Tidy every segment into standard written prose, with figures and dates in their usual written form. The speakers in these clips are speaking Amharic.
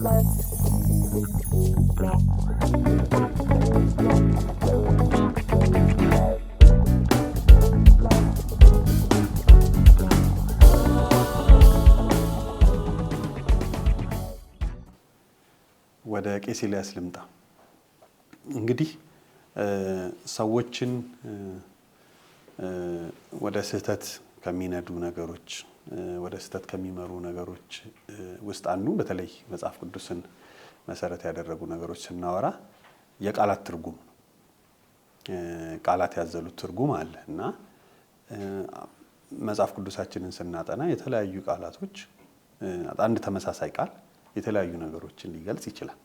ወደ ቄስ ኤልያስ ልምጣ። እንግዲህ ሰዎችን ወደ ስህተት ከሚነዱ ነገሮች ወደ ስህተት ከሚመሩ ነገሮች ውስጥ አንዱ በተለይ መጽሐፍ ቅዱስን መሰረት ያደረጉ ነገሮች ስናወራ የቃላት ትርጉም ቃላት ያዘሉት ትርጉም አለ እና መጽሐፍ ቅዱሳችንን ስናጠና የተለያዩ ቃላቶች አንድ ተመሳሳይ ቃል የተለያዩ ነገሮችን ሊገልጽ ይችላል።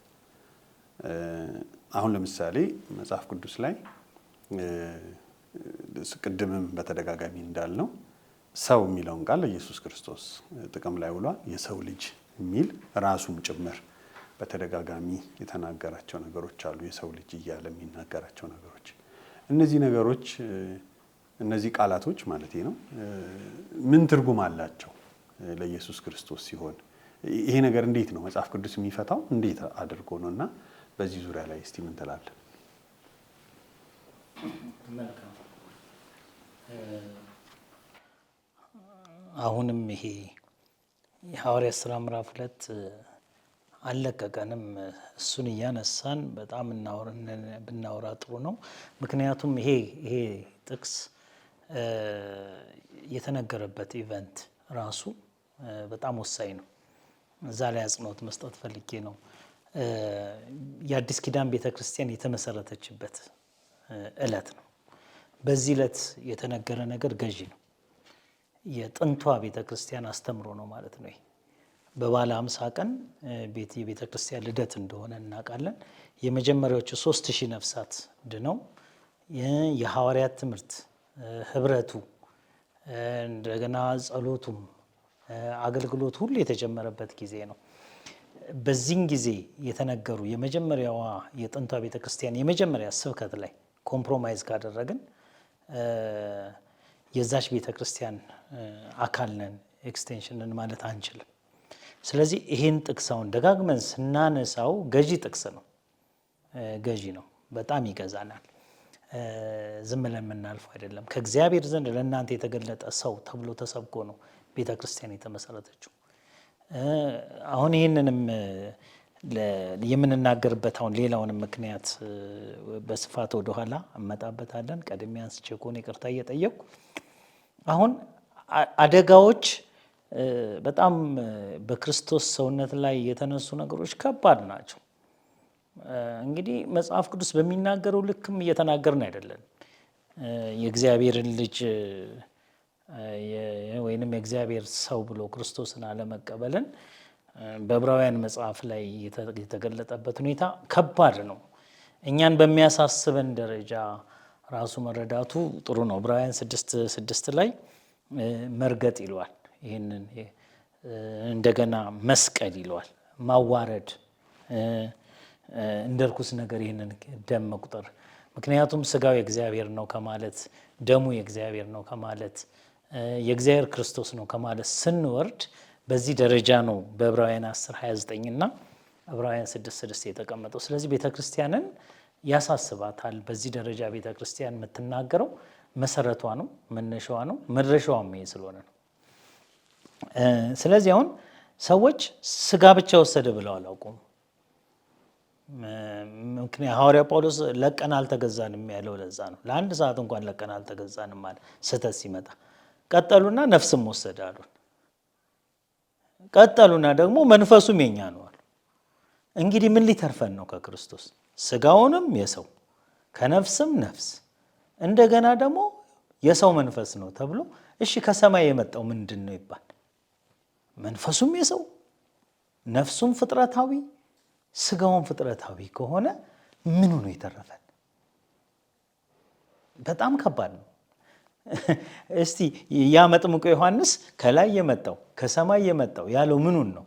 አሁን ለምሳሌ መጽሐፍ ቅዱስ ላይ ቅድምም በተደጋጋሚ እንዳልነው ሰው የሚለውን ቃል ኢየሱስ ክርስቶስ ጥቅም ላይ ውሏል። የሰው ልጅ የሚል ራሱም ጭምር በተደጋጋሚ የተናገራቸው ነገሮች አሉ። የሰው ልጅ እያለ የሚናገራቸው ነገሮች እነዚህ ነገሮች እነዚህ ቃላቶች ማለት ነው ምን ትርጉም አላቸው ለኢየሱስ ክርስቶስ ሲሆን ይሄ ነገር እንዴት ነው መጽሐፍ ቅዱስ የሚፈታው እንዴት አድርጎ ነውና በዚህ ዙሪያ ላይ እስቲ ምን ትላለህ? መልካም አሁንም ይሄ የሐዋርያት ሥራ ምዕራፍ 2 አለቀቀንም እሱን እያነሳን በጣም ብናወራ ጥሩ ነው። ምክንያቱም ይሄ ጥቅስ የተነገረበት ኢቨንት ራሱ በጣም ወሳኝ ነው። እዛ ላይ አጽንኦት መስጠት ፈልጌ ነው። የአዲስ ኪዳን ቤተክርስቲያን የተመሰረተችበት ዕለት ነው። በዚህ ዕለት የተነገረ ነገር ገዢ ነው። የጥንቷ ቤተክርስቲያን አስተምሮ ነው ማለት ነው። በባለ 50 ቀን የቤተክርስቲያን ልደት እንደሆነ እናውቃለን። የመጀመሪያዎቹ 3000 ነፍሳት ድነው የሐዋርያት ትምህርት ህብረቱ እንደገና ጸሎቱም አገልግሎት ሁሉ የተጀመረበት ጊዜ ነው። በዚህን ጊዜ የተነገሩ የመጀመሪያዋ የጥንቷ ቤተክርስቲያን የመጀመሪያ ስብከት ላይ ኮምፕሮማይዝ ካደረግን የዛች ቤተክርስቲያን አካል ነን ኤክስቴንሽንን ማለት አንችልም። ስለዚህ ይሄን ጥቅሳውን ደጋግመን ስናነሳው ገዢ ጥቅስ ነው። ገዢ ነው፣ በጣም ይገዛናል። ዝም ብለን የምናልፈው አይደለም። ከእግዚአብሔር ዘንድ ለእናንተ የተገለጠ ሰው ተብሎ ተሰብኮ ነው ቤተክርስቲያን የተመሰረተችው። አሁን ይህንንም የምንናገርበት አሁን ሌላውንም ምክንያት በስፋት ወደኋላ እመጣበታለን። ቀድሜ አንስቼ ከሆነ ይቅርታ እየጠየቁ አሁን አደጋዎች በጣም በክርስቶስ ሰውነት ላይ የተነሱ ነገሮች ከባድ ናቸው። እንግዲህ መጽሐፍ ቅዱስ በሚናገረው ልክም እየተናገርን አይደለም። የእግዚአብሔርን ልጅ ወይንም የእግዚአብሔር ሰው ብሎ ክርስቶስን አለመቀበልን በዕብራውያን መጽሐፍ ላይ የተገለጠበት ሁኔታ ከባድ ነው። እኛን በሚያሳስበን ደረጃ ራሱ መረዳቱ ጥሩ ነው። ዕብራውያን 6:6 ላይ መርገጥ ይለዋል። ይህንን እንደገና መስቀል ይለዋል። ማዋረድ እንደ ርኩስ ነገር ይህንን ደም መቁጠር። ምክንያቱም ስጋው የእግዚአብሔር ነው ከማለት ደሙ የእግዚአብሔር ነው ከማለት የእግዚአብሔር ክርስቶስ ነው ከማለት ስንወርድ በዚህ ደረጃ ነው በዕብራውያን 10:29 እና ዕብራውያን 6:6 የተቀመጠው። ስለዚህ ቤተክርስቲያንን ያሳስባታል። በዚህ ደረጃ ቤተክርስቲያን የምትናገረው መሰረቷ ነው፣ መነሻዋ ነው፣ መድረሻዋም ይሄ ስለሆነ ነው። ስለዚህ አሁን ሰዎች ስጋ ብቻ ወሰደ ብለው አላውቁም። ምክንያቱም ሐዋርያ ጳውሎስ ለቀን አልተገዛንም ያለው ለዛ ነው። ለአንድ ሰዓት እንኳን ለቀን አልተገዛንም ማለት ስህተት ሲመጣ ቀጠሉና ነፍስም ወሰደ አሉን። ቀጠሉና ደግሞ መንፈሱም የኛ ነው አሉ። እንግዲህ ምን ሊተርፈን ነው ከክርስቶስ? ስጋውንም የሰው ከነፍስም ነፍስ እንደገና ደግሞ የሰው መንፈስ ነው ተብሎ እሺ ከሰማይ የመጣው ምንድን ነው ይባል? መንፈሱም የሰው ነፍሱም ፍጥረታዊ ስጋውን ፍጥረታዊ ከሆነ ምኑ ነው የተረፈን? በጣም ከባድ ነው። እስቲ ያ መጥምቁ ዮሐንስ ከላይ የመጣው ከሰማይ የመጣው ያለው ምኑን ነው?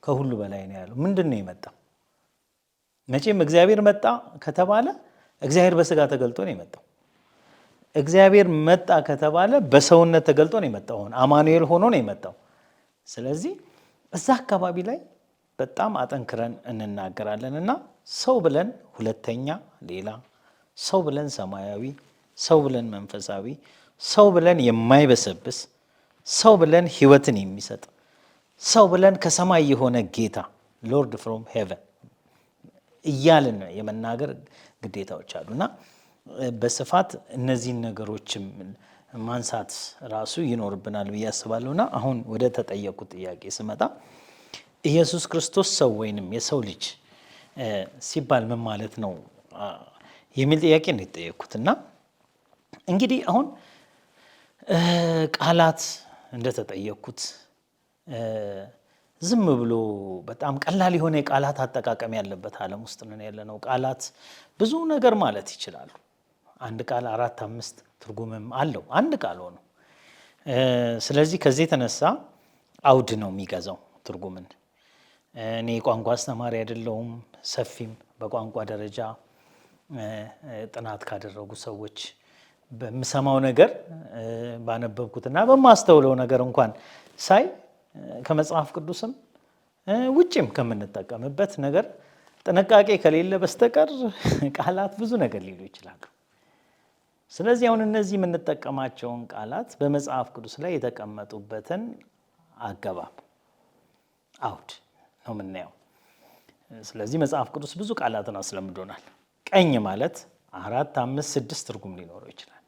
ከሁሉ በላይ ነው ያለው። ምንድን ነው የመጣው? መቼም እግዚአብሔር መጣ ከተባለ እግዚአብሔር በስጋ ተገልጦ ነው የመጣው። እግዚአብሔር መጣ ከተባለ በሰውነት ተገልጦ ነው የመጣው። አማኑኤል ሆኖ ነው የመጣው። ስለዚህ እዛ አካባቢ ላይ በጣም አጠንክረን እንናገራለን እና ሰው ብለን ሁለተኛ ሌላ፣ ሰው ብለን ሰማያዊ፣ ሰው ብለን መንፈሳዊ፣ ሰው ብለን የማይበሰብስ፣ ሰው ብለን ሕይወትን የሚሰጥ፣ ሰው ብለን ከሰማይ የሆነ ጌታ ሎርድ ፍሮም ሄቨን እያልን የመናገር ግዴታዎች አሉና በስፋት እነዚህን ነገሮችም ማንሳት ራሱ ይኖርብናል ብዬ አስባለሁና አሁን ወደ ተጠየቁት ጥያቄ ስመጣ ኢየሱስ ክርስቶስ ሰው ወይንም የሰው ልጅ ሲባል ምን ማለት ነው የሚል ጥያቄ ነው የተጠየቁት። እና እንግዲህ አሁን ቃላት እንደተጠየቁት ዝም ብሎ በጣም ቀላል የሆነ የቃላት አጠቃቀም ያለበት ዓለም ውስጥ ነን ያለነው። ቃላት ብዙ ነገር ማለት ይችላሉ። አንድ ቃል 4-5 ትርጉምም አለው አንድ ቃል ሆኖ። ስለዚህ ከዚህ የተነሳ አውድ ነው የሚገዛው ትርጉምን። እኔ ቋንቋ አስተማሪ አይደለሁም። ሰፊም በቋንቋ ደረጃ ጥናት ካደረጉ ሰዎች በምሰማው ነገር ባነበብኩትና በማስተውለው ነገር እንኳን ሳይ ከመጽሐፍ ቅዱስም ውጭም ከምንጠቀምበት ነገር ጥንቃቄ ከሌለ በስተቀር ቃላት ብዙ ነገር ሊሉ ይችላሉ። ስለዚህ አሁን እነዚህ የምንጠቀማቸውን ቃላት በመጽሐፍ ቅዱስ ላይ የተቀመጡበትን አገባብ አውድ ነው የምናየው። ስለዚህ መጽሐፍ ቅዱስ ብዙ ቃላትን አስለምዶናል። ቀኝ ማለት 4፣ 5፣ 6 ትርጉም ሊኖረው ይችላል።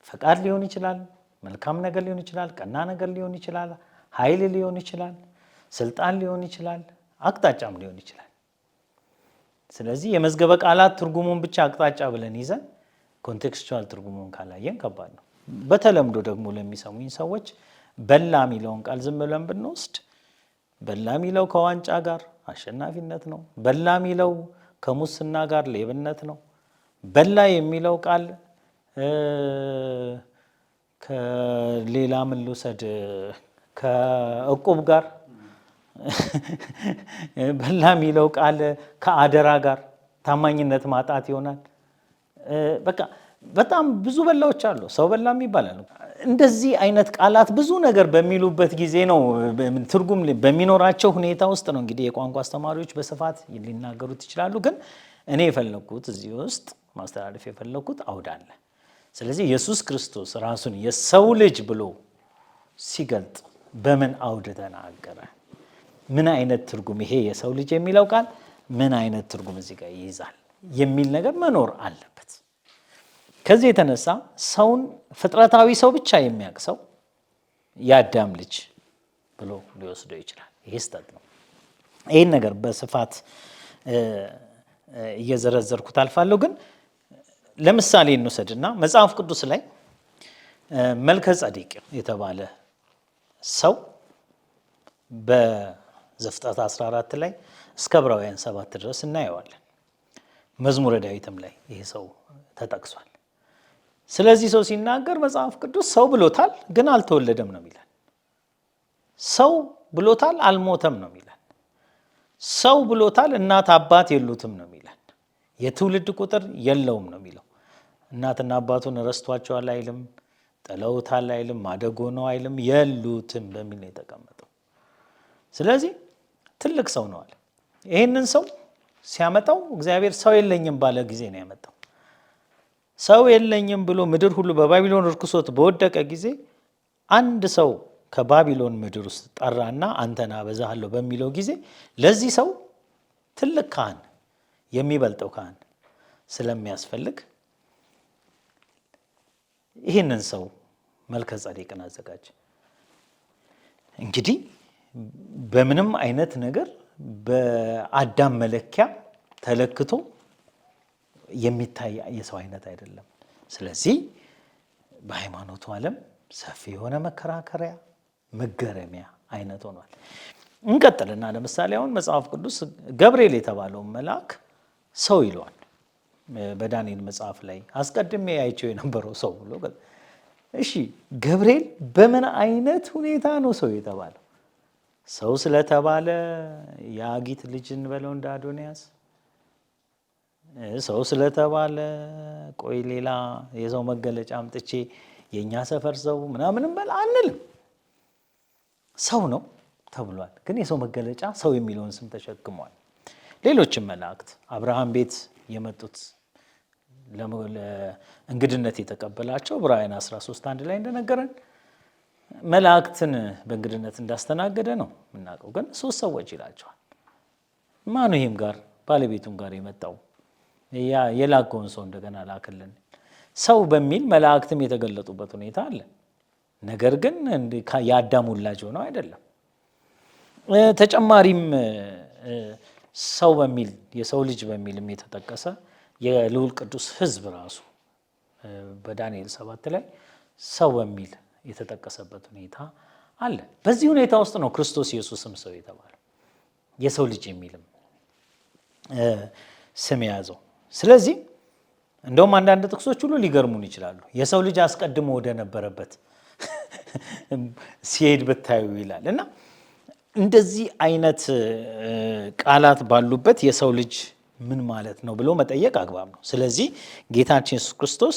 ፈቃድ ሊሆን ይችላል፣ መልካም ነገር ሊሆን ይችላል፣ ቀና ነገር ሊሆን ይችላል፣ ኃይል ሊሆን ይችላል፣ ስልጣን ሊሆን ይችላል፣ አቅጣጫም ሊሆን ይችላል። ስለዚህ የመዝገበ ቃላት ትርጉሙን ብቻ አቅጣጫ ብለን ይዘን ኮንቴክስቹዋል ትርጉሙን ካላየን ከባድ ነው። በተለምዶ ደግሞ ለሚሰሙኝ ሰዎች በላ የሚለውን ቃል ዝም ብለን ብንወስድ በላ የሚለው ከዋንጫ ጋር አሸናፊነት ነው። በላ የሚለው ከሙስና ጋር ሌብነት ነው። በላ የሚለው ቃል ከሌላ ምን ልውሰድ ከእቁብ ጋር በላ የሚለው ቃል ከአደራ ጋር ታማኝነት ማጣት ይሆናል። በቃ በጣም ብዙ በላዎች አሉ። ሰው በላም ይባላል። እንደዚህ አይነት ቃላት ብዙ ነገር በሚሉበት ጊዜ ነው ትርጉም በሚኖራቸው ሁኔታ ውስጥ ነው እንግዲህ የቋንቋ አስተማሪዎች በስፋት ሊናገሩት ይችላሉ። ግን እኔ የፈለኩት እዚህ ውስጥ ማስተላለፍ የፈለኩት አውድ አለ። ስለዚህ ኢየሱስ ክርስቶስ ራሱን የሰው ልጅ ብሎ ሲገልጥ በምን አውድ ተናገረ? ምን አይነት ትርጉም ይሄ የሰው ልጅ የሚለው ቃል ምን አይነት ትርጉም እዚህ ጋር ይይዛል የሚል ነገር መኖር አለበት። ከዚህ የተነሳ ሰውን ፍጥረታዊ ሰው ብቻ የሚያውቅ ሰው የአዳም ልጅ ብሎ ሊወስደው ይችላል። ይሄ ስህተት ነው። ይህን ነገር በስፋት እየዘረዘርኩት አልፋለሁ። ግን ለምሳሌ እንውሰድና መጽሐፍ ቅዱስ ላይ መልከ ጸዴቅ የተባለ ሰው በዘፍጥረት 14 ላይ እስከ ዕብራውያን 7 ድረስ እናየዋለን። መዝሙረ ዳዊትም ላይ ይሄ ሰው ተጠቅሷል። ስለዚህ ሰው ሲናገር መጽሐፍ ቅዱስ ሰው ብሎታል፣ ግን አልተወለደም ነው የሚለን። ሰው ብሎታል፣ አልሞተም ነው የሚለን። ሰው ብሎታል፣ እናት አባት የሉትም ነው የሚለን። የትውልድ ቁጥር የለውም ነው የሚለው። እናትና አባቱን ረስቷቸዋል አይልም፣ ጥለውታል አይልም፣ ማደጎ ነው አይልም፣ የሉትም በሚል ነው የተቀመጠው። ስለዚህ ትልቅ ሰው ነው አለ። ይህንን ሰው ሲያመጣው እግዚአብሔር ሰው የለኝም ባለ ጊዜ ነው ያመጣው። ሰው የለኝም ብሎ ምድር ሁሉ በባቢሎን ርኩሶት በወደቀ ጊዜ አንድ ሰው ከባቢሎን ምድር ውስጥ ጠራና አንተን አበዛሃለሁ በሚለው ጊዜ ለዚህ ሰው ትልቅ ካህን የሚበልጠው ካህን ስለሚያስፈልግ ይህንን ሰው መልከ ጸዴቅን አዘጋጀ። እንግዲህ በምንም አይነት ነገር በአዳም መለኪያ ተለክቶ የሚታይ የሰው አይነት አይደለም። ስለዚህ በሃይማኖቱ ዓለም ሰፊ የሆነ መከራከሪያ መገረሚያ አይነት ሆኗል። እንቀጥልና ለምሳሌ አሁን መጽሐፍ ቅዱስ ገብርኤል የተባለውን መልአክ ሰው ይለዋል። በዳንኤል መጽሐፍ ላይ አስቀድሜ አይቼው የነበረው ሰው ብሎ እሺ፣ ገብርኤል በምን አይነት ሁኔታ ነው ሰው የተባለው? ሰው ስለተባለ የአጊት ልጅ እንበለው እንደ አዶንያስ፣ ሰው ስለተባለ ቆይ ሌላ የሰው መገለጫ አምጥቼ የኛ ሰፈር ሰው ምናምን በል አንልም። ሰው ነው። ተብሏል። ግን የሰው መገለጫ ሰው የሚለውን ስም ተሸክሟል። ሌሎችም መላእክት አብርሃም ቤት የመጡት ለእንግድነት የተቀበላቸው ዕብራውያን 13:1 ላይ እንደነገረን መላእክትን በእንግድነት እንዳስተናገደ ነው የምናውቀው። ግን 3 ሰዎች ይላቸዋል። ማኑሄም ጋር ባለቤቱም ጋር የመጣው የላከውን ሰው እንደገና ላክልን። ሰው በሚል መላእክትም የተገለጡበት ሁኔታ አለ። ነገር ግን የአዳም ውላጅ ሆነው አይደለም። ተጨማሪም ሰው በሚል የሰው ልጅ በሚልም የተጠቀሰ የልዑል ቅዱስ ሕዝብ ራሱ በዳንኤል 7 ላይ ሰው በሚል የተጠቀሰበት ሁኔታ አለ። በዚህ ሁኔታ ውስጥ ነው ክርስቶስ ኢየሱስም ሰው የተባለው የሰው ልጅ የሚልም ስም የያዘው። ስለዚህ እንደውም አንዳንድ ጥቅሶች ሁሉ ሊገርሙን ይችላሉ። የሰው ልጅ አስቀድሞ ወደ ነበረበት ሲሄድ ብታዩ ይላል እና እንደዚህ አይነት ቃላት ባሉበት የሰው ልጅ ምን ማለት ነው ብሎ መጠየቅ አግባብ ነው። ስለዚህ ጌታችን ኢየሱስ ክርስቶስ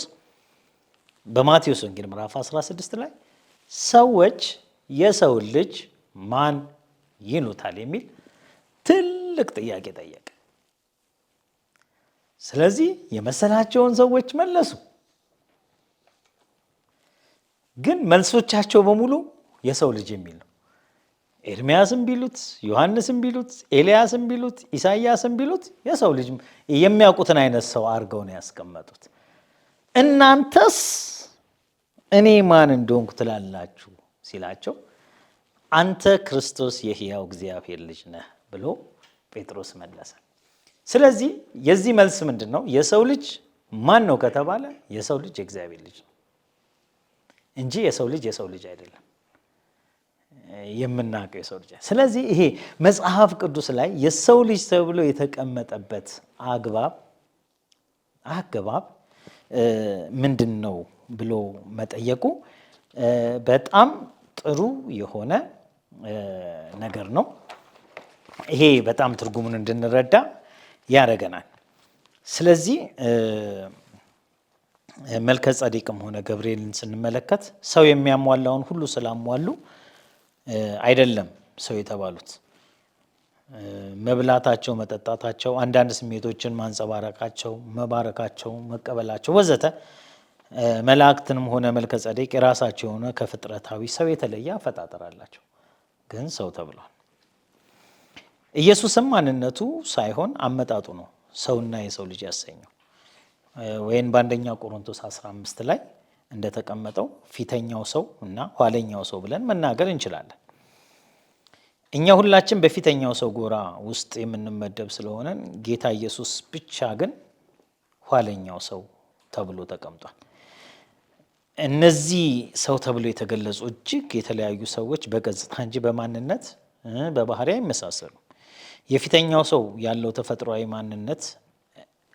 በማቴዎስ ወንጌል ምዕራፍ 16 ላይ ሰዎች የሰው ልጅ ማን ይሉታል የሚል ትልቅ ጥያቄ ጠየቀ። ስለዚህ የመሰላቸውን ሰዎች መለሱ። ግን መልሶቻቸው በሙሉ የሰው ልጅ የሚል ነው። ኤርምያስም ቢሉት፣ ዮሐንስም ቢሉት፣ ኤልያስም ቢሉት፣ ኢሳይያስም ቢሉት የሰው ልጅ የሚያውቁትን አይነት ሰው አድርገው ነው ያስቀመጡት። እናንተስ እኔ ማን እንደሆንኩ ትላላችሁ ሲላቸው አንተ ክርስቶስ የሕያው እግዚአብሔር ልጅ ነህ ብሎ ጴጥሮስ መለሰ። ስለዚህ የዚህ መልስ ምንድን ነው? የሰው ልጅ ማን ነው ከተባለ የሰው ልጅ የእግዚአብሔር ልጅ ነው እንጂ የሰው ልጅ አይደለም የምናውቀው የሰው ልጅ። ስለዚህ ይሄ መጽሐፍ ቅዱስ ላይ የሰው ልጅ ተብሎ የተቀመጠበት አገባብ ምንድን ነው ብሎ መጠየቁ በጣም ጥሩ የሆነ ነገር ነው። ይሄ በጣም ትርጉሙን እንድንረዳ ያደርገናል። ስለዚህ መልከ ጸዴቅም ሆነ ገብርኤልን ስንመለከት ሰው የሚያሟላውን ሁሉ ስላሟሉ አይደለም ሰው የተባሉት። መብላታቸው፣ መጠጣታቸው፣ አንዳንድ ስሜቶችን ማንጸባረቃቸው፣ መባረካቸው፣ መቀበላቸው ወዘተ መላእክትንም ሆነ መልከ ጸዴቅ የራሳቸው የሆነ ከፍጥረታዊ ሰው የተለየ አፈጣጠር አላቸው፣ ግን ሰው ተብሏል። ኢየሱስም ማንነቱ ሳይሆን አመጣጡ ነው ሰውና የሰው ልጅ ያሰኘው። ወይም በአንደኛ ቆሮንቶስ 15 ላይ እንደተቀመጠው ፊተኛው ሰው እና ኋለኛው ሰው ብለን መናገር እንችላለን። እኛ ሁላችን በፊተኛው ሰው ጎራ ውስጥ የምንመደብ ስለሆነ ጌታ ኢየሱስ ብቻ ግን ኋለኛው ሰው ተብሎ ተቀምጧል። እነዚህ ሰው ተብሎ የተገለጹ እጅግ የተለያዩ ሰዎች በገጽታ እንጂ በማንነት በባህሪ አይመሳሰሉም። የፊተኛው ሰው ያለው ተፈጥሯዊ ማንነት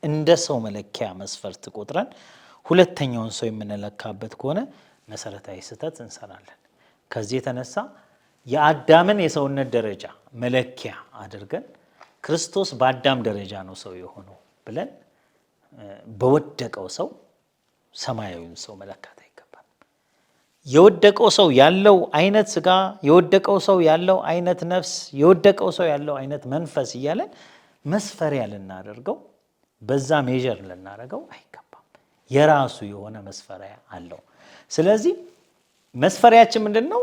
እንደ ሰው መለኪያ መስፈርት ቆጥረን ሁለተኛውን ሰው የምንለካበት ከሆነ መሰረታዊ ስህተት እንሰራለን። ከዚህ የተነሳ የአዳምን የሰውነት ደረጃ መለኪያ አድርገን ክርስቶስ በአዳም ደረጃ ነው ሰው የሆነው ብለን በወደቀው ሰው ሰማያዊውን ሰው መለካት አይገባም። የወደቀው ሰው ያለው አይነት ስጋ፣ የወደቀው ሰው ያለው አይነት ነፍስ፣ የወደቀው ሰው ያለው አይነት መንፈስ እያለን መስፈሪያ ልናደርገው በዛ ሜዥር ልናደርገው አይገባም። የራሱ የሆነ መስፈሪያ አለው። ስለዚህ መስፈሪያችን ምንድን ነው?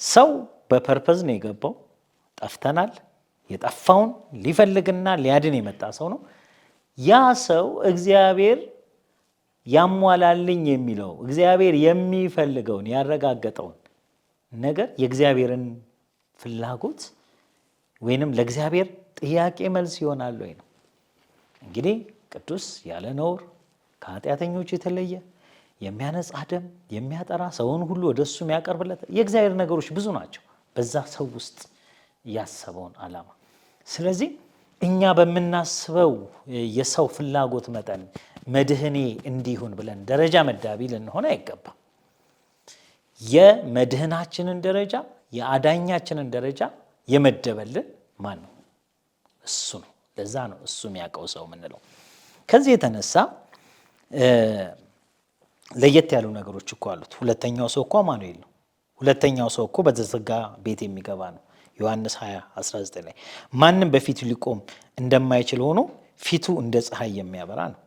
ሰው በፐርፐዝ ነው የገባው። ጠፍተናል። የጠፋውን ሊፈልግና ሊያድን የመጣ ሰው ነው። ያ ሰው እግዚአብሔር ያሟላልኝ የሚለው እግዚአብሔር የሚፈልገውን ያረጋገጠውን ነገር የእግዚአብሔርን ፍላጎት ወይንም ለእግዚአብሔር ጥያቄ መልስ ይሆናል ወይ ነው። እንግዲህ ቅዱስ ያለ ነውር ከኃጢአተኞች የተለየ የሚያነጻ ደም የሚያጠራ ሰውን ሁሉ ወደሱ የሚያቀርብለት የእግዚአብሔር ነገሮች ብዙ ናቸው በዛ ሰው ውስጥ ያሰበውን ዓላማ። ስለዚህ እኛ በምናስበው የሰው ፍላጎት መጠን መድህኔ እንዲሁን ብለን ደረጃ መዳቢ ልንሆን አይገባም። የመድህናችንን ደረጃ የአዳኛችንን ደረጃ የመደበልን ማን ነው? እሱ ነው። ለዛ ነው እሱ የሚያውቀው ሰው የምንለው። ከዚህ የተነሳ ለየት ያሉ ነገሮች እኮ አሉት። ሁለተኛው ሰው እኮ አማኑኤል ነው። ሁለተኛው ሰው እኮ በተዘጋ ቤት የሚገባ ነው። ዮሐንስ 20:19 ላይ ማንም በፊቱ ሊቆም እንደማይችል ሆኖ ፊቱ እንደ ፀሐይ የሚያበራ ነው።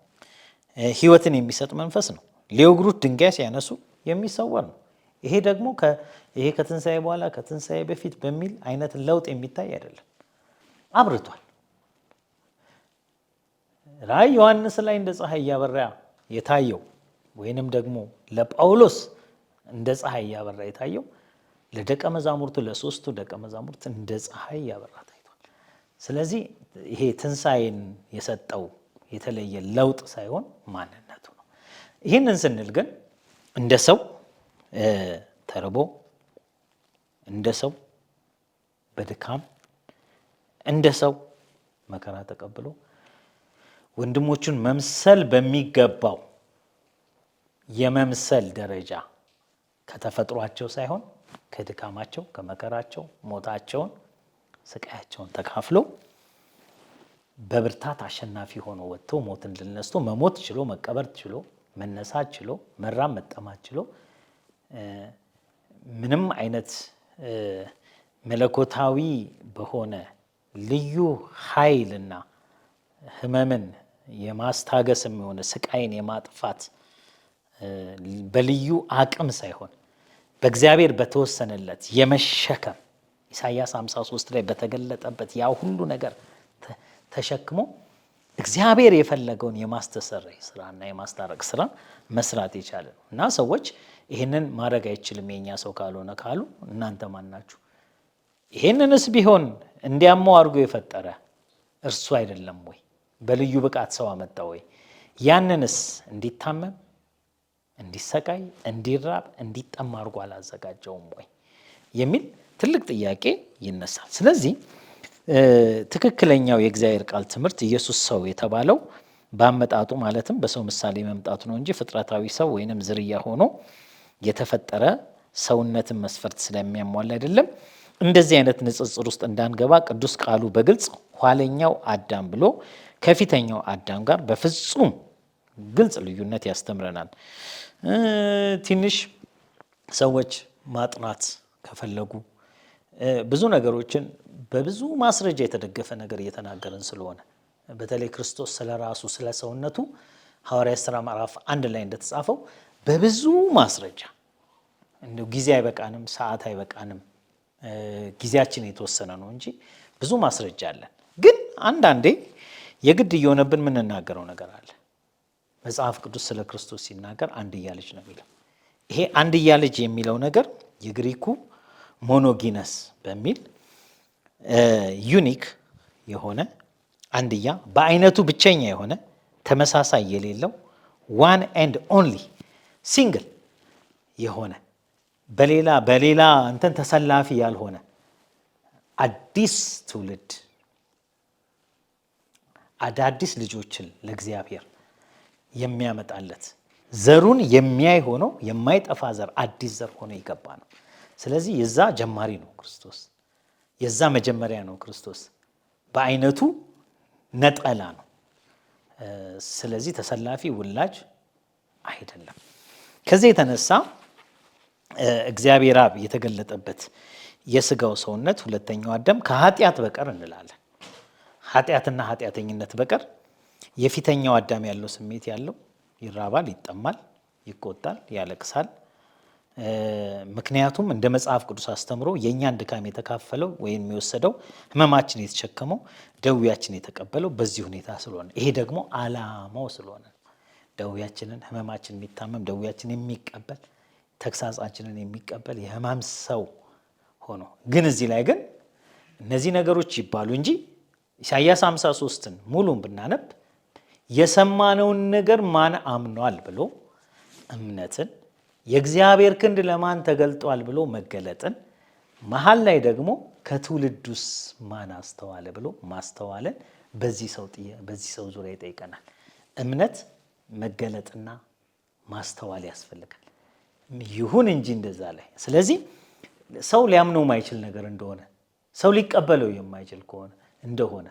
ሕይወትን የሚሰጥ መንፈስ ነው። ሊወግሩት ድንጋይ ሲያነሱ የሚሰወር ነው። ይሄ ደግሞ ይሄ ከትንሣኤ በኋላ ከትንሣኤ በፊት በሚል አይነት ለውጥ የሚታይ አይደለም። አብርቷል። ራእይ ዮሐንስ ላይ እንደ ፀሐይ እያበራ የታየው ወይንም ደግሞ ለጳውሎስ እንደ ፀሐይ እያበራ የታየው ለደቀ መዛሙርቱ ለሶስቱ ደቀ መዛሙርት እንደ ፀሐይ እያበራ ታይቷል። ስለዚህ ይሄ ትንሣኤን የሰጠው የተለየ ለውጥ ሳይሆን ማንነቱ ነው። ይህንን ስንል ግን እንደ ሰው ተርቦ፣ እንደ ሰው በድካም፣ እንደ ሰው መከራ ተቀብሎ ወንድሞቹን መምሰል በሚገባው የመምሰል ደረጃ ከተፈጥሯቸው ሳይሆን ከድካማቸው፣ ከመከራቸው፣ ሞታቸውን፣ ስቃያቸውን ተካፍሎ በብርታት አሸናፊ ሆኖ ወጥቶ ሞትን ድል ነስቶ መሞት ችሎ መቀበር ችሎ መነሳት ችሎ መራብ መጠማት ችሎ ምንም አይነት መለኮታዊ በሆነ ልዩ ኃይልና ህመምን የማስታገስ የሆነ ስቃይን የማጥፋት በልዩ አቅም ሳይሆን በእግዚአብሔር በተወሰነለት የመሸከም ኢሳይያስ 53 ላይ በተገለጠበት ያ ሁሉ ነገር ተሸክሞ እግዚአብሔር የፈለገውን የማስተሰረይ ስራና የማስታረቅ ስራ መስራት የቻለ ነው እና ሰዎች ይህንን ማድረግ አይችልም የኛ ሰው ካልሆነ ካሉ እናንተ ማን ናችሁ? ይህንንስ ቢሆን እንዲያመው አድርጎ የፈጠረ እርሱ አይደለም ወይ? በልዩ ብቃት ሰው አመጣ ወይ? ያንንስ እንዲታመም፣ እንዲሰቃይ፣ እንዲራብ፣ እንዲጠማ አድርጎ አላዘጋጀውም ወይ የሚል ትልቅ ጥያቄ ይነሳል። ስለዚህ ትክክለኛው የእግዚአብሔር ቃል ትምህርት ኢየሱስ ሰው የተባለው በአመጣጡ ማለትም በሰው ምሳሌ መምጣቱ ነው እንጂ ፍጥረታዊ ሰው ወይንም ዝርያ ሆኖ የተፈጠረ ሰውነትን መስፈርት ስለሚያሟላ አይደለም። እንደዚህ አይነት ንጽጽር ውስጥ እንዳንገባ ቅዱስ ቃሉ በግልጽ ኋለኛው አዳም ብሎ ከፊተኛው አዳም ጋር በፍጹም ግልጽ ልዩነት ያስተምረናል። ትንሽ ሰዎች ማጥናት ከፈለጉ ብዙ ነገሮችን በብዙ ማስረጃ የተደገፈ ነገር እየተናገርን ስለሆነ በተለይ ክርስቶስ ስለራሱ ስለ ሰውነቱ ሐዋርያት ሥራ ምዕራፍ 1 ላይ እንደተጻፈው በብዙ ማስረጃ እንደው ጊዜ አይበቃንም፣ ሰዓት አይበቃንም፣ ጊዜያችን የተወሰነ ነው እንጂ ብዙ ማስረጃ አለን። ግን አንዳንዴ የግድ እየሆነብን የምንናገረው ነገር አለ። መጽሐፍ ቅዱስ ስለ ክርስቶስ ሲናገር አንድያ ልጅ ነው የሚለው። ይሄ አንድያ ልጅ የሚለው ነገር የግሪኩ ሞኖጊነስ በሚል ዩኒክ የሆነ አንድያ በአይነቱ ብቸኛ የሆነ ተመሳሳይ የሌለው ዋን ኤንድ ኦንሊ ሲንግል የሆነ በሌላ እንትን ተሰላፊ ያልሆነ አዲስ ትውልድ አዳዲስ ልጆችን ለእግዚአብሔር የሚያመጣለት ዘሩን የሚያይ ሆኖ የማይጠፋ ዘር አዲስ ዘር ሆኖ ይገባ ነው። ስለዚህ የዛ ጀማሪ ነው ክርስቶስ፣ የዛ መጀመሪያ ነው ክርስቶስ። በአይነቱ ነጠላ ነው። ስለዚህ ተሰላፊ ውላጅ አይደለም። ከዚህ የተነሳ እግዚአብሔር አብ የተገለጠበት የስጋው ሰውነት ሁለተኛው አዳም ከኃጢአት በቀር እንላለን። ኃጢአትና ኃጢአተኝነት በቀር የፊተኛው አዳም ያለው ስሜት ያለው ይራባል፣ ይጠማል፣ ይቆጣል፣ ያለቅሳል። ምክንያቱም እንደ መጽሐፍ ቅዱስ አስተምሮ የእኛን ድካም የተካፈለው ወይም የሚወሰደው ህመማችን የተሸከመው ደዌያችን የተቀበለው በዚህ ሁኔታ ስለሆነ ይሄ ደግሞ ዓላማው ስለሆነ ደዌያችንን ህመማችን የሚታመም ደዌያችን የሚቀበል ተግሳጻችንን የሚቀበል የህማም ሰው ሆኖ ግን እዚህ ላይ ግን እነዚህ ነገሮች ይባሉ እንጂ ኢሳይያስ 53ን ሙሉን ብናነብ የሰማነውን ነገር ማን አምኗል ብሎ እምነትን የእግዚአብሔር ክንድ ለማን ተገልጧል ብሎ መገለጥን መሀል ላይ ደግሞ ከትውልዱስ ማን አስተዋለ ብሎ ማስተዋልን በዚህ ሰው ዙሪያ ይጠይቀናል። እምነት መገለጥና ማስተዋል ያስፈልጋል። ይሁን እንጂ እንደዛ ላይ ስለዚህ ሰው ሊያምነው የማይችል ነገር እንደሆነ ሰው ሊቀበለው የማይችል ከሆነ እንደሆነ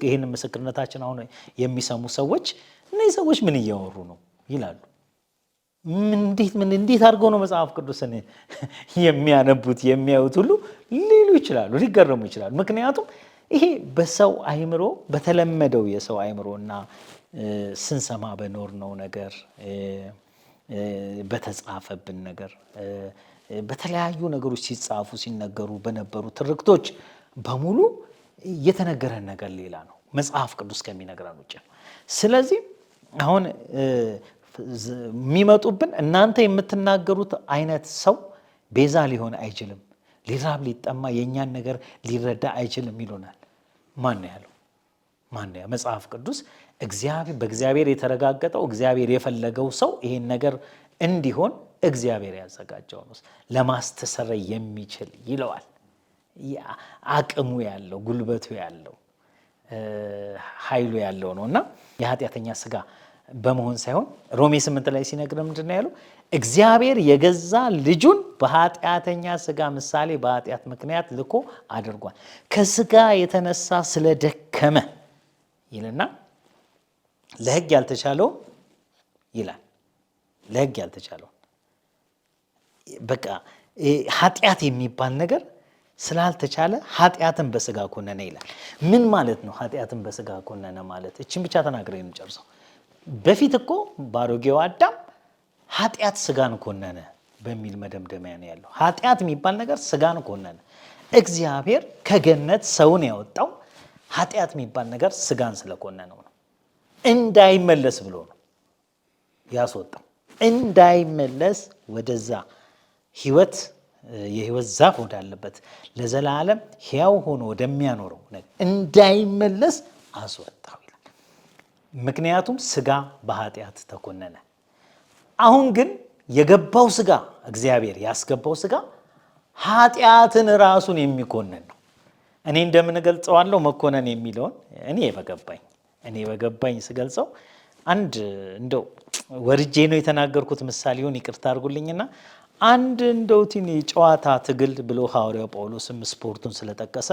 ይህን ምስክርነታችን አሁን የሚሰሙ ሰዎች እነዚህ ሰዎች ምን እያወሩ ነው ይላሉ። እንዴት አድርገው ነው መጽሐፍ ቅዱስን የሚያነቡት የሚያዩት ሁሉ ሊሉ ይችላሉ፣ ሊገረሙ ይችላሉ። ምክንያቱም ይሄ በሰው አይምሮ በተለመደው የሰው አይምሮና ስንሰማ በኖርነው ነገር በተጻፈብን ነገር በተለያዩ ነገሮች ሲጻፉ ሲነገሩ በነበሩ ትርክቶች በሙሉ የተነገረን ነገር ሌላ ነው፣ መጽሐፍ ቅዱስ ከሚነግረን ውጭ ነው። ስለዚህ አሁን የሚመጡብን እናንተ የምትናገሩት አይነት ሰው ቤዛ ሊሆን አይችልም፣ ሊራብ ሊጠማ የእኛን ነገር ሊረዳ አይችልም ይሉናል። ማን ነው ያለው? ማን ነው? መጽሐፍ ቅዱስ በእግዚአብሔር የተረጋገጠው እግዚአብሔር የፈለገው ሰው ይሄን ነገር እንዲሆን እግዚአብሔር ያዘጋጀው ነው ለማስተሰረይ የሚችል ይለዋል። አቅሙ ያለው ጉልበቱ ያለው ኃይሉ ያለው ነው እና የኃጢአተኛ ስጋ በመሆን ሳይሆን ሮሜ 8 ላይ ሲነግር ምንድን ነው ያለው? እግዚአብሔር የገዛ ልጁን በኃጢአተኛ ስጋ ምሳሌ በኃጢአት ምክንያት ልኮ አድርጓል፣ ከስጋ የተነሳ ስለደከመ ይልና ለሕግ ያልተቻለው ይላል። ለሕግ ያልተቻለው በቃ ኃጢአት የሚባል ነገር ስላልተቻለ ኃጢአትን በስጋ ኮነነ ይላል። ምን ማለት ነው ኃጢአትን በስጋ ኮነነ ማለት? እችን ብቻ ተናግረን እንጨርሰው። በፊት እኮ ባሮጌው አዳም ኃጢአት ስጋን ኮነነ በሚል መደምደሚያ ነው ያለው። ኃጢአት የሚባል ነገር ስጋን ኮነነ። እግዚአብሔር ከገነት ሰውን ያወጣው ኃጢአት የሚባል ነገር ስጋን ስለኮነነው ነው። እንዳይመለስ ብሎ ነው ያስወጣው። እንዳይመለስ ወደዛ ህይወት የህይወት ዛፍ ወዳለበት ለዘላለም ሕያው ሆኖ ወደሚያኖረው ነገር እንዳይመለስ አስወጣው ይላል። ምክንያቱም ስጋ በኃጢአት ተኮነነ። አሁን ግን የገባው ስጋ እግዚአብሔር ያስገባው ስጋ ኃጢአትን ራሱን የሚኮነን ነው። እኔ እንደምንገልጸዋለሁ መኮነን የሚለውን እኔ በገባኝ ስገልጸው አንድ እንደው ወርጄ ነው የተናገርኩት ምሳሌውን ይቅርታ አድርጉልኝና አንድ እንደው ቲኒ ጨዋታ ትግል ብሎ ሐዋርያው ጳውሎስም ስፖርቱን ስለጠቀሰ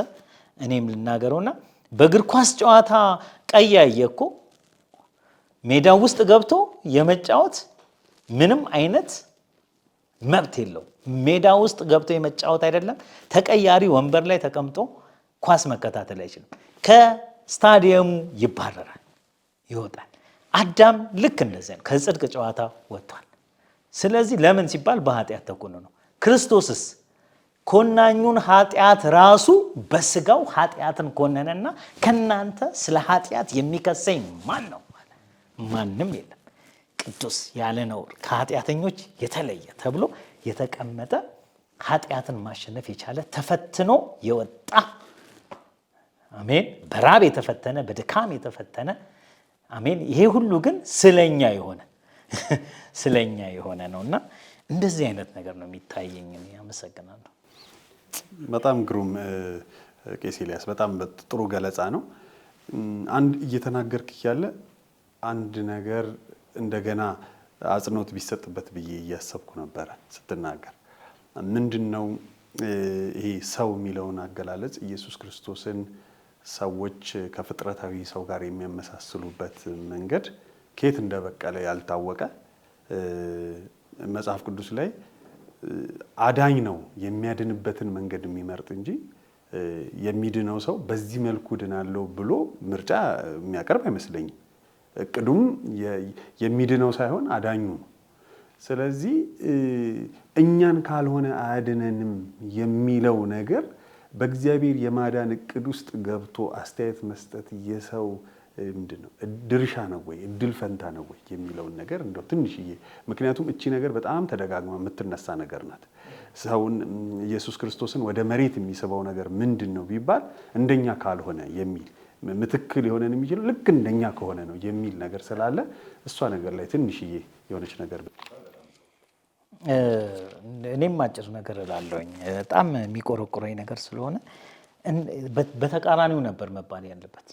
እኔም ልናገረውና በእግር ኳስ ጨዋታ ቀያየ እኮ ሜዳው ውስጥ ገብቶ የመጫወት ምንም አይነት መብት የለው። ሜዳ ውስጥ ገብቶ የመጫወት አይደለም ተቀያሪ ወንበር ላይ ተቀምጦ ኳስ መከታተል አይችልም። ከስታዲየሙ ይባረራል፣ ይወጣል። አዳም ልክ እንደዚህ ነው፣ ከጽድቅ ጨዋታ ወጥቷል። ስለዚህ ለምን ሲባል በኃጢአት ተኮነነ ነው። ክርስቶስስ ኮናኙን ኃጢአት ራሱ በስጋው ኃጢአትን ኮነነና ከናንተ ስለ ኃጢአት የሚከሰኝ ማን ነው? ማንም የለም፣ ቅዱስ ያለ ነውር ከኃጢአተኞች የተለየ ተብሎ የተቀመጠ ኃጢአትን ማሸነፍ የቻለ ተፈትኖ የወጣ አሜን፣ በራብ የተፈተነ በድካም የተፈተነ አሜን። ይሄ ሁሉ ግን ስለኛ የሆነ ነውና እንደዚህ አይነት ነገር ነው የሚታየኝ። አመሰግናለሁ። በጣም ግሩም ቄስ ኤልያስ፣ በጣም ጥሩ ገለጻ ነው። አንድ እየተናገርክ ያለ አንድ ነገር እንደገና አጽንኦት ቢሰጥበት ብዬ እያሰብኩ ነበረ ስትናገር። ምንድነው ይሄ ሰው የሚለውን አገላለጽ ኢየሱስ ክርስቶስን ሰዎች ከፍጥረታዊ ሰው ጋር የሚያመሳስሉበት መንገድ ከየት እንደበቀለ ያልታወቀ መጽሐፍ ቅዱስ ላይ አዳኝ ነው የሚያድንበትን መንገድ የሚመርጥ እንጂ የሚድነው ሰው በዚህ መልኩ ድናለሁ ብሎ ምርጫ የሚያቀርብ አይመስለኝም። እቅዱም የሚድነው ሳይሆን አዳኙ ነው። ስለዚህ እኛን ካልሆነ አያድነንም የሚለው ነገር በእግዚአብሔር የማዳን እቅድ ውስጥ ገብቶ አስተያየት መስጠት የሰው ምንድነው ድርሻ ነው ወይ እድል ፈንታ ነው ወይ የሚለውን ነገር እንደው ትንሽዬ፣ ምክንያቱም እቺ ነገር በጣም ተደጋግማ የምትነሳ ነገር ናት። ሰውን ኢየሱስ ክርስቶስን ወደ መሬት የሚስበው ነገር ምንድነው ቢባል እንደኛ ካልሆነ የሚል ምትክል ሊሆነን የሚችለው ልክ እንደኛ ከሆነ ነው የሚል ነገር ስላለ እሷ ነገር ላይ ትንሽዬ የሆነች ነገር እኔም አጭር ነገር እላለሁኝ። በጣም የሚቆረቁረኝ ነገር ስለሆነ በተቃራኒው ነበር መባል ያለበት።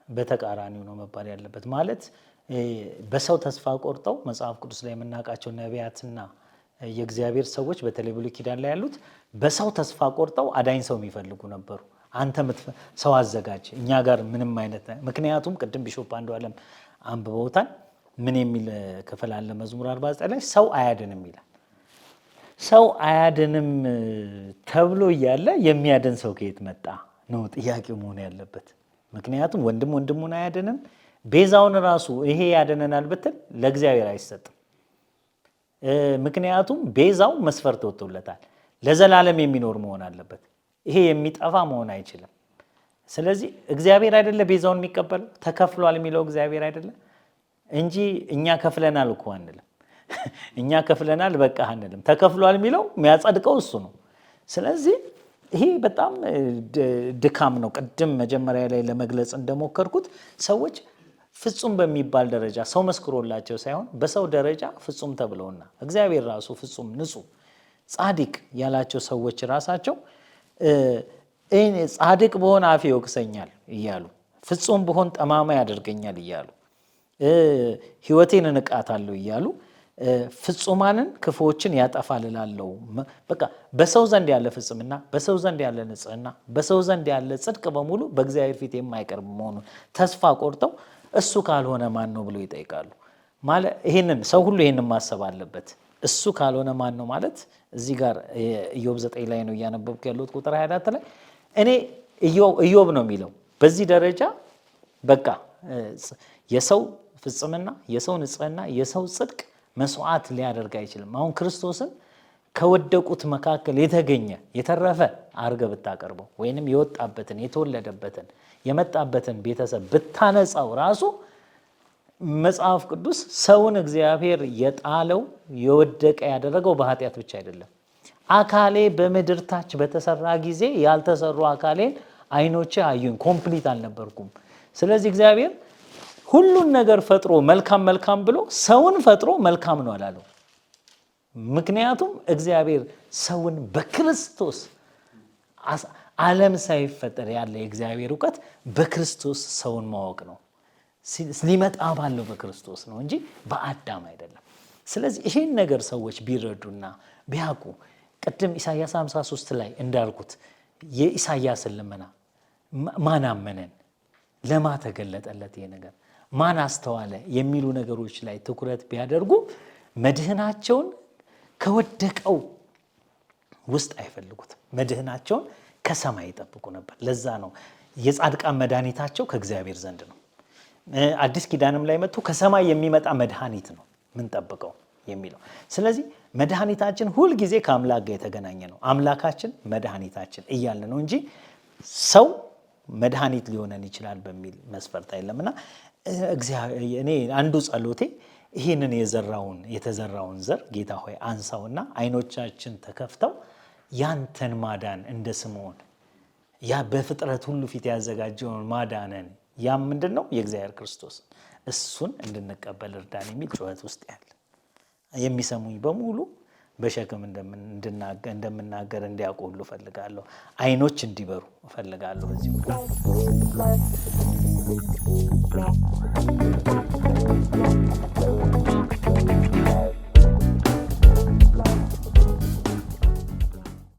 በተቃራኒው ነው መባል ያለበት። ማለት በሰው ተስፋ ቆርጠው መጽሐፍ ቅዱስ ላይ የምናውቃቸው ነቢያትና የእግዚአብሔር ሰዎች በተለይ ብሉይ ኪዳን ላይ ያሉት በሰው ተስፋ ቆርጠው አዳኝ ሰው የሚፈልጉ ነበሩ። አንተ ሰው አዘጋጅ፣ እኛ ጋር ምንም አይነት ምክንያቱም ቅድም ቢሾፕ አንዱ ዓለም አንብበውታል። ምን የሚል ክፍል አለ? መዝሙር 49 ላይ ሰው አያድንም ይላል። ሰው አያድንም ተብሎ እያለ የሚያድን ሰው ከየት መጣ ነው ጥያቄው መሆን ያለበት። ምክንያቱም ወንድም ወንድሙን አያድንም። ቤዛውን ራሱ ይሄ ያድነናል ብትል ለእግዚአብሔር አይሰጥም። ምክንያቱም ቤዛው መስፈርት ወጥቶለታል። ለዘላለም የሚኖር መሆን አለበት። ይሄ የሚጠፋ መሆን አይችልም። ስለዚህ እግዚአብሔር አይደለ ቤዛውን የሚቀበለው? ተከፍሏል የሚለው እግዚአብሔር አይደለ እንጂ እኛ ከፍለናል እኮ አንልም። እኛ ከፍለናል በቃ አንልም። ተከፍሏል የሚለው የሚያጸድቀው እሱ ነው። ስለዚህ ይሄ በጣም ድካም ነው። ቅድም መጀመሪያ ላይ ለመግለጽ እንደሞከርኩት ሰዎች ፍጹም በሚባል ደረጃ ሰው መስክሮላቸው ሳይሆን በሰው ደረጃ ፍጹም ተብለውና እግዚአብሔር ራሱ ፍጹም፣ ንጹሕ፣ ጻድቅ ያላቸው ሰዎች ራሳቸው ጻድቅ በሆን አፌ ይወቅሰኛል እያሉ ፍጹም በሆን ጠማማ ያደርገኛል እያሉ ሕይወቴን እንቃታለሁ እያሉ ፍጹማንን ክፉዎችን ያጠፋል እላለሁ። በቃ በሰው ዘንድ ያለ ፍጽምና፣ በሰው ዘንድ ያለ ንጽሕና፣ በሰው ዘንድ ያለ ጽድቅ በሙሉ በእግዚአብሔር ፊት የማይቀርብ መሆኑን ተስፋ ቆርጠው እሱ ካልሆነ ማን ነው ብሎ ይጠይቃሉ። ማለት ይሄንን ሰው ሁሉ ይሄንን ማሰብ አለበት። እሱ ካልሆነ ማን ነው ማለት እዚህ ጋር ኢዮብ 9 ላይ ነው እያነበብኩ ያለሁት ቁጥር 24 ላይ እኔ ኢዮብ ነው የሚለው በዚህ ደረጃ በቃ የሰው ፍጽምና፣ የሰው ንጽሕና፣ የሰው ጽድቅ መስዋዕት ሊያደርግ አይችልም። አሁን ክርስቶስን ከወደቁት መካከል የተገኘ የተረፈ አድርገህ ብታቀርበው ወይንም የወጣበትን የተወለደበትን የመጣበትን ቤተሰብ ብታነጻው ራሱ መጽሐፍ ቅዱስ ሰውን እግዚአብሔር የጣለው የወደቀ ያደረገው በኃጢአት ብቻ አይደለም። አካሌ በምድር ታች በተሰራ ጊዜ ያልተሰሩ አካሌን ዓይኖቼ አዩኝ፣ ኮምፕሊት አልነበርኩም። ስለዚህ እግዚአብሔር ሁሉን ነገር ፈጥሮ መልካም መልካም ብሎ ሰውን ፈጥሮ መልካም ነው አላለው። ምክንያቱም እግዚአብሔር ሰውን በክርስቶስ ዓለም ሳይፈጠር ያለ የእግዚአብሔር እውቀት በክርስቶስ ሰውን ማወቅ ነው። ሊመጣ ባለው በክርስቶስ ነው እንጂ በአዳም አይደለም። ስለዚህ ይሄን ነገር ሰዎች ቢረዱና ቢያውቁ ቅድም ኢሳይያስ 53 ላይ እንዳልኩት የኢሳይያስን ልመና ማን አመነን፣ ለማ ተገለጠለት ይሄ ነገር፣ ማን አስተዋለ የሚሉ ነገሮች ላይ ትኩረት ቢያደርጉ መድህናቸውን ከወደቀው ውስጥ አይፈልጉትም። መድህናቸውን ከሰማይ ይጠብቁ ነበር። ለዛ ነው የጻድቃን መድኃኒታቸው ከእግዚአብሔር ዘንድ ነው። አዲስ ኪዳንም ላይ መጥቶ ከሰማይ የሚመጣ መድኃኒት ነው ምን ጠብቀው የሚለው። ስለዚህ መድኃኒታችን ሁልጊዜ ከአምላክ ጋር የተገናኘ ነው። አምላካችን መድኃኒታችን እያለ ነው እንጂ ሰው መድኃኒት ሊሆነን ይችላል በሚል መስፈርት አይደለምና እኔ አንዱ ጸሎቴ ይህንን የተዘራውን ዘር ጌታ ሆይ አንሳውና ዓይኖቻችን ተከፍተው ያንተን ማዳን እንደ ስምዖን ያ በፍጥረት ሁሉ ፊት ያዘጋጀውን ማዳንን ያም ምንድን ነው የእግዚአብሔር ክርስቶስ እሱን እንድንቀበል እርዳን የሚል ጩኸት ውስጥ ያለ የሚሰሙኝ በሙሉ በሸክም እንደምናገር እንዲያውቁ ሁሉ እፈልጋለሁ። ዓይኖች እንዲበሩ እፈልጋለሁ። በዚህ